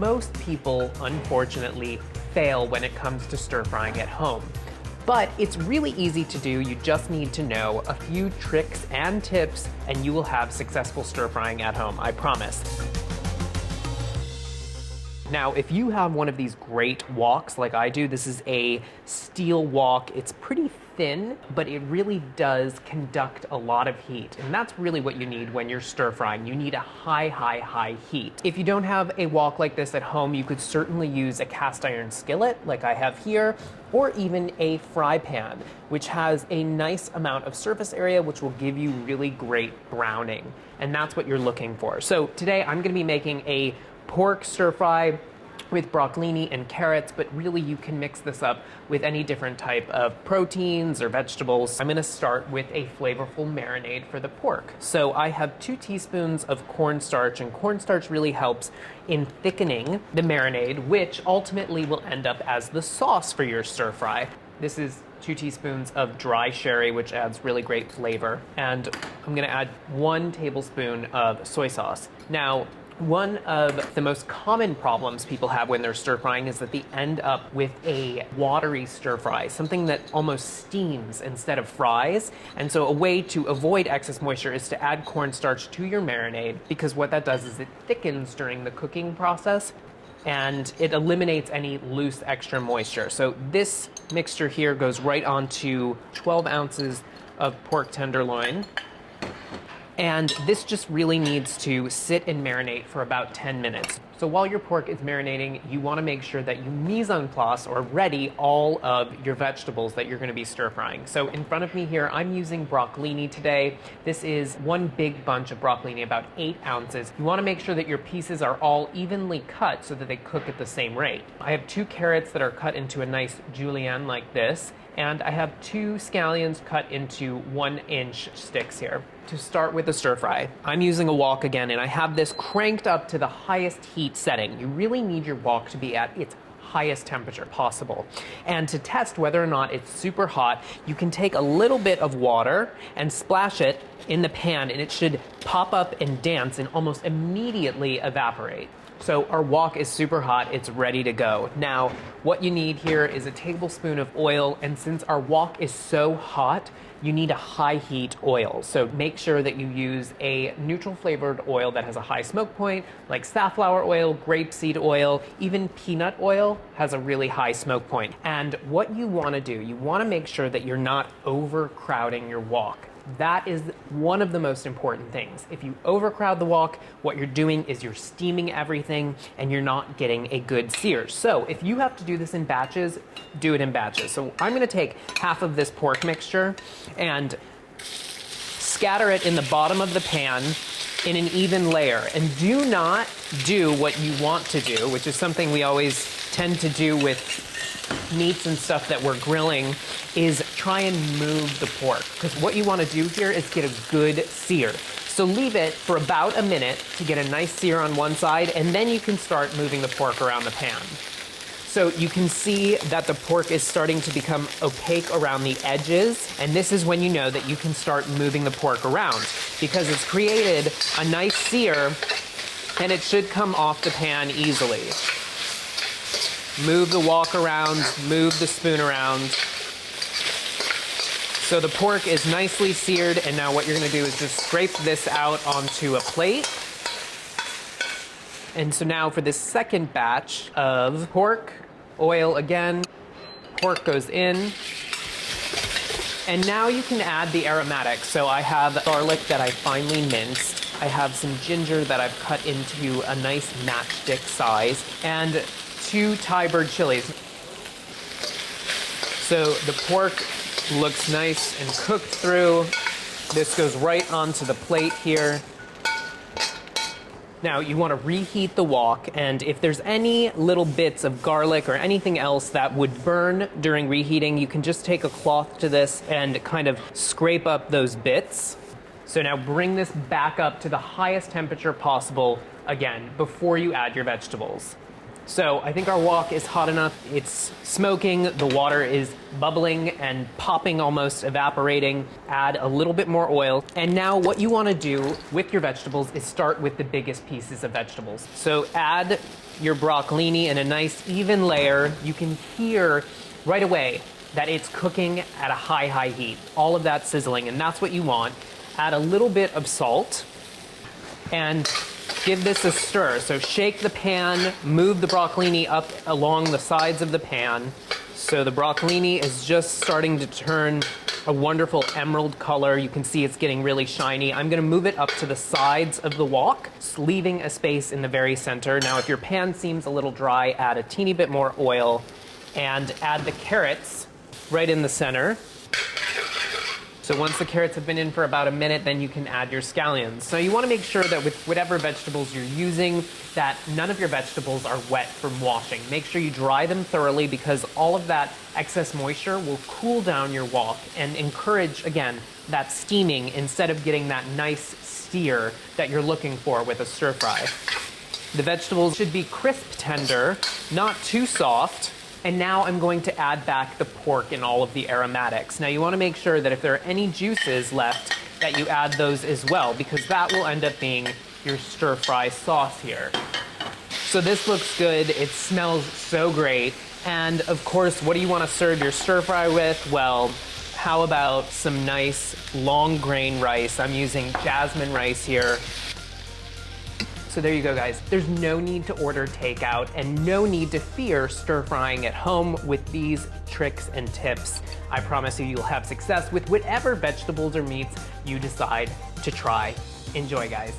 most people, unfortunately, fail when it comes to stir frying at home. But it's really easy to do. You just need to know a few tricks and tips, and you will have successful stir frying at home, I promise. Now, if you have one of these great woks like I do, this is a steel wok. It's pretty thin, but it really does conduct a lot of heat. And that's really what you need when you're stir frying. You need a high heat. If you don't have a wok like this at home, you could certainly use a cast iron skillet like I have here, or even a fry pan, which has a nice amount of surface area, which will give you really great browning. And that's what you're looking for. So today I'm gonna be making a pork stir fry with broccolini and carrots, but really you can mix this up with any different type of proteins or vegetables. I'm gonna start with a flavorful marinade for the pork. So I have 2 teaspoons of cornstarch, and cornstarch really helps in thickening the marinade, which ultimately will end up as the sauce for your stir fry. This is 2 teaspoons of dry sherry, which adds really great flavor. And I'm gonna add 1 tablespoon of soy sauce. Now, one of the most common problems people have when they're stir frying is that they end up with a watery stir fry, something that almost steams instead of fries. And so a way to avoid excess moisture is to add cornstarch to your marinade, because what that does is it thickens during the cooking process and it eliminates any loose extra moisture. So this mixture here goes right onto 12 ounces of pork tenderloin. And this just really needs to sit and marinate for about 10 minutes. So while your pork is marinating, you want to make sure that you mise en place or ready all of your vegetables that you're going to be stir frying. So in front of me here, I'm using broccolini today. This is 1 big bunch of broccolini, about 8 ounces. You want to make sure that your pieces are all evenly cut so that they cook at the same rate. I have 2 carrots that are cut into a nice julienne like this, and I have 2 scallions cut into 1-inch sticks here. To start with the stir fry, I'm using a wok again, and I have this cranked up to the highest heat setting. You really need your wok to be at its highest temperature possible. And to test whether or not it's super hot, you can take a little bit of water and splash it in the pan, and it should pop up and dance and almost immediately evaporate. So our wok is super hot, it's ready to go. Now, what you need here is a tablespoon of oil, and since our wok is so hot, you need a high heat oil. So make sure that you use a neutral flavored oil that has a high smoke point, like safflower oil, grapeseed oil, even peanut oil has a really high smoke point. And what you wanna do, you wanna make sure that you're not overcrowding your wok. That is one of the most important things. If you overcrowd the wok, what you're doing is you're steaming everything and you're not getting a good sear. So if you have to do this in batches, do it in batches. So I'm gonna take half of this pork mixture and scatter it in the bottom of the pan in an even layer. And do not do what you want to do, which is something we always tend to do with meats and stuff that we're grilling, is try and move the pork. Because what you want to do here is get a good sear. So leave it for about a minute to get a nice sear on one side, and then you can start moving the pork around the pan. So you can see that the pork is starting to become opaque around the edges, and this is when you know that you can start moving the pork around, because it's created a nice sear and it should come off the pan easily. Move the wok around, move the spoon around. So the pork is nicely seared, and now what you're gonna do is just scrape this out onto a plate. And so now for this second batch of pork, oil again, pork goes in. And now you can add the aromatics. So I have garlic that I finely minced. I have some ginger that I've cut into a nice matchstick size, and 2 Thai bird chilies. So the pork looks nice and cooked through. This goes right onto the plate here. Now you want to reheat the wok, and if there's any little bits of garlic or anything else that would burn during reheating, you can just take a cloth to this and kind of scrape up those bits. So now bring this back up to the highest temperature possible again before you add your vegetables. So I think our wok is hot enough. It's smoking, the water is bubbling and popping, almost evaporating. Add a little bit more oil. And now what you want to do with your vegetables is start with the biggest pieces of vegetables. So add your broccolini in a nice even layer. You can hear right away that it's cooking at a high heat. All of that sizzling, and that's what you want. Add a little bit of salt and give this a stir. So shake the pan, move the broccolini up along the sides of the pan. So the broccolini is just starting to turn a wonderful emerald color. You can see it's getting really shiny. I'm gonna move it up to the sides of the wok, leaving a space in the very center. Now, if your pan seems a little dry, add a teeny bit more oil and add the carrots right in the center. So once the carrots have been in for about a minute, then you can add your scallions. So you want to make sure that with whatever vegetables you're using, that none of your vegetables are wet from washing. Make sure you dry them thoroughly, because all of that excess moisture will cool down your wok and encourage, again, that steaming instead of getting that nice steer that you're looking for with a stir fry. The vegetables should be crisp tender, not too soft. And now I'm going to add back the pork and all of the aromatics. Now you want to make sure that if there are any juices left, that you add those as well, because that will end up being your stir fry sauce here. So this looks good. It smells so great. And of course, what do you want to serve your stir fry with? Well, how about some nice long grain rice? I'm using jasmine rice here. So there you go, guys. There's no need to order takeout and no need to fear stir frying at home with these tricks and tips. I promise you, you'll have success with whatever vegetables or meats you decide to try. Enjoy, guys.